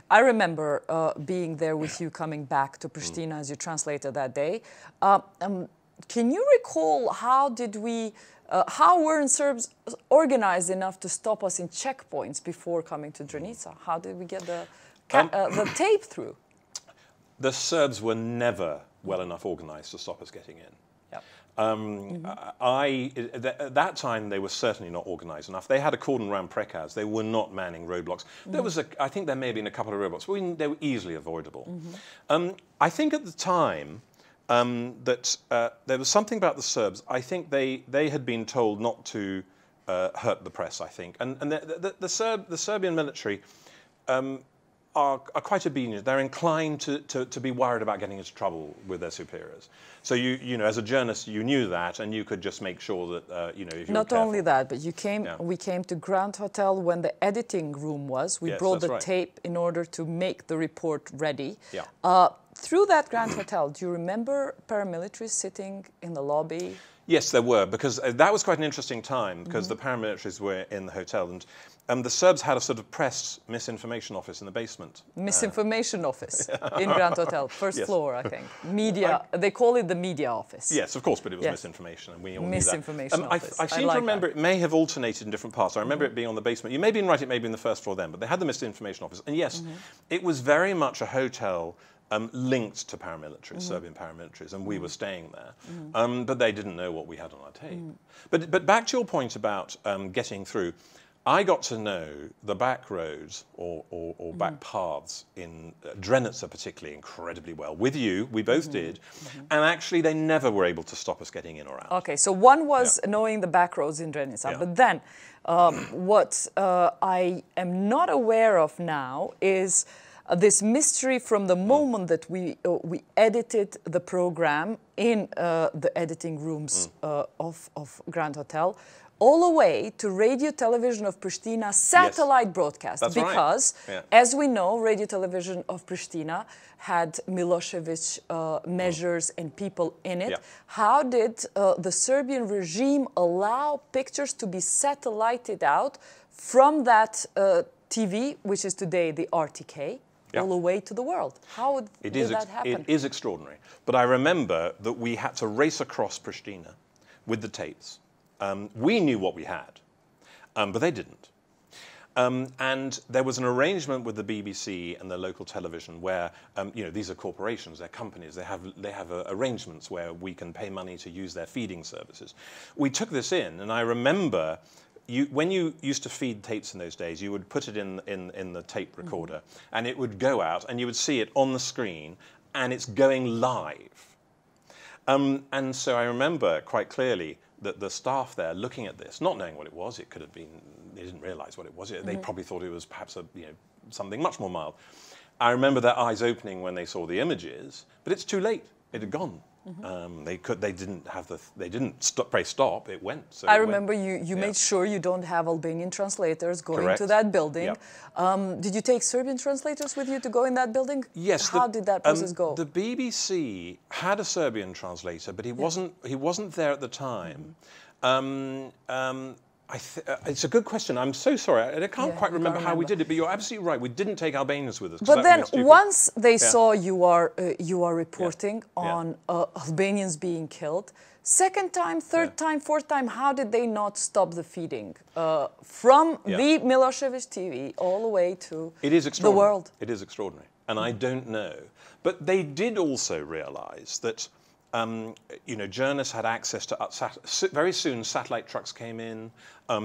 I remember being there with you coming back to Pristina as you translated that day. Can you recall how weren't Serbs organized enough to stop us in checkpoints before coming to Drenica? How did we get the tape through? The Serbs were never well enough organized to stop us getting in. Yep. At that time, they were certainly not organized enough. They had a cordon around Prekazi. They were not manning roadblocks. There was I think there may have been a couple of roadblocks, but they were easily avoidable. I think at the time that there was something about the Serbs. I think they had been told not to hurt the press, I think. And the Serbian military are quite obedient. They're inclined to be worried about getting into trouble with their superiors. So you know, as a journalist, you knew that, and you could just make sure that you know, if you not were only that, but we came to Grand Hotel when the editing room was. We brought the tape in order to make the report ready. Yeah. Through that Grand Hotel, do you remember paramilitaries sitting in the lobby? Yes, there were, because that was quite an interesting time, because the paramilitaries were in the hotel, and the Serbs had a sort of press misinformation office in the basement. Misinformation office in Grand Hotel, first floor, I think. Media, they call it the media office. Yes, of course, but it was misinformation, and we all misinformation knew that. office. I seem to remember it may have alternated in different parts. I remember it being on the basement. You may be right, it may be in the first floor then, but they had the misinformation office. And yes, it was very much a hotel linked to paramilitaries, Serbian paramilitaries, and we were staying there. But they didn't know what we had on our tape. But back to your point about getting through, I got to know the back roads or back paths in Drenica particularly incredibly well. With you, we both did, and actually they never were able to stop us getting in or out. Okay, so one was knowing the back roads in Drenica, but then what I am not aware of now is this mystery from the moment that we edited the program in the editing rooms of Grand Hotel, all the way to Radio Television of Pristina satellite broadcast. That's because, as we know, Radio Television of Pristina had Milosevic measures and people in it. How did the Serbian regime allow pictures to be satellited out from that TV, which is today the RTK, all the way to the world? How did that happen? It is extraordinary. But I remember that we had to race across Pristina with the tapes. We knew what we had, but they didn't. And there was an arrangement with the BBC and the local television where, you know, these are corporations, they're companies, they have arrangements where we can pay money to use their feeding services. We took this in, and I remember when you used to feed tapes in those days, you would put it in the tape recorder, and it would go out, and you would see it on the screen, and it's going live. And so I remember quite clearly that the staff there looking at this, not knowing what it was, it could have been, they didn't realize what it was. They probably thought it was perhaps something much more mild. I remember their eyes opening when they saw the images, but it's too late. It had gone. They didn't press stop. It went. So I remember you made sure you don't have Albanian translators going to that building. Did you take Serbian translators with you to go in that building? Yes. How did that process go? The BBC had a Serbian translator, but he wasn't there at the time. It's a good question. I'm so sorry. I can't quite remember how we did it, but you're absolutely right. We didn't take Albanians with us. But then once they saw you are reporting on Albanians being killed, second time, third time, fourth time, how did they not stop the feeding from the Milosevic TV all the way to the world? It is extraordinary, and I don't know. But they did also realize that you know, journalists had access to very soon satellite trucks came in,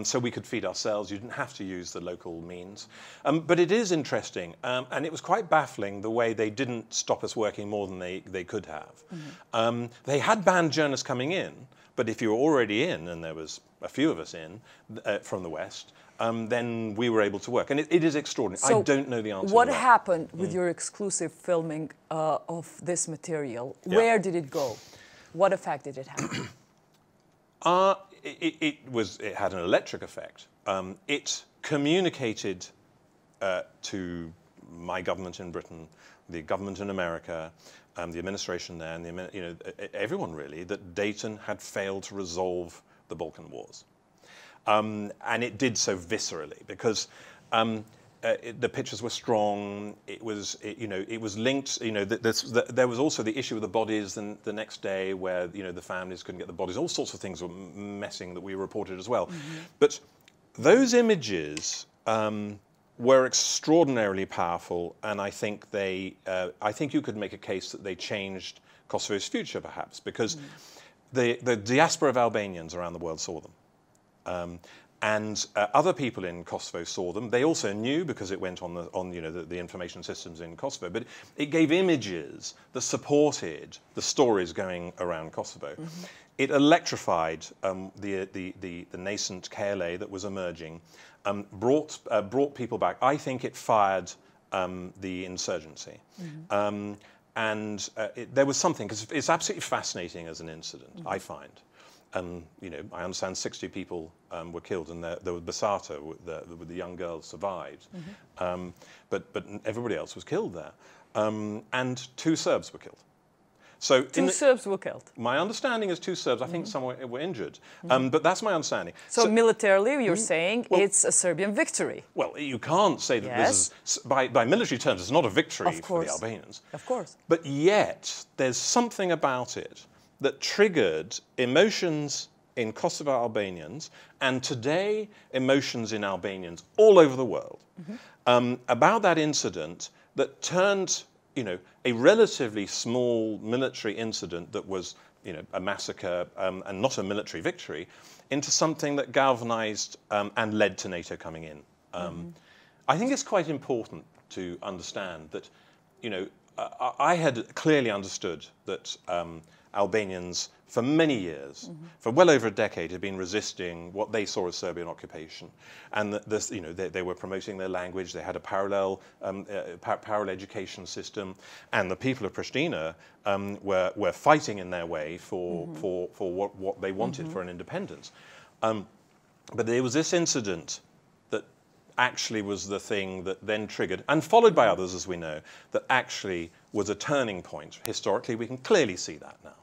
so we could feed ourselves. You didn't have to use the local means. But it is interesting, and it was quite baffling the way they didn't stop us working more than they could have. They had banned journalists coming in, but if you were already in, and there was a few of us in from the West, then we were able to work. And it is extraordinary. So I don't know the answer to that. What happened with your exclusive filming of this material? Where did it go? What effect did it have? It had an electric effect. It communicated to my government in Britain, the government in America, the administration there, and everyone really, that Dayton had failed to resolve the Balkan Wars. And it did so viscerally because the pictures were strong. It was, it was linked. There was also the issue with the bodies the next day, where the families couldn't get the bodies. All sorts of things were messing that we reported as well. But those images were extraordinarily powerful, and I think I think you could make a case that they changed Kosovo's future, perhaps, because the diaspora of Albanians around the world saw them. And other people in Kosovo saw them. They also knew, because it went on the information systems in Kosovo, but it gave images that supported the stories going around Kosovo. It electrified the nascent KLA that was emerging, brought people back. I think it fired the insurgency. There was something, because it's absolutely fascinating as an incident, I find. I understand 60 people were killed, and there was Basata, with the young girl, survived. But everybody else was killed there. And 2 Serbs were killed. So 2 Serbs were killed? My understanding is 2 Serbs. I think some were injured. But that's my understanding. So militarily, you're saying it's a Serbian victory? Well, you can't say that this is, by military terms, it's not a victory for the Albanians. Of course. But yet, there's something about it that triggered emotions in Kosovo Albanians, and today emotions in Albanians all over the world, about that incident that turned, a relatively small military incident that was, a massacre and not a military victory, into something that galvanized and led to NATO coming in. I think it's quite important to understand that, I had clearly understood that Albanians, for many years, for well over a decade, had been resisting what they saw as Serbian occupation, and they were promoting their language. They had a parallel education system, and the people of Prishtinë were fighting in their way for what they wanted for an independence. But there was this incident that actually was the thing that then triggered, and followed by others, as we know, that actually was a turning point. Historically, we can clearly see that now.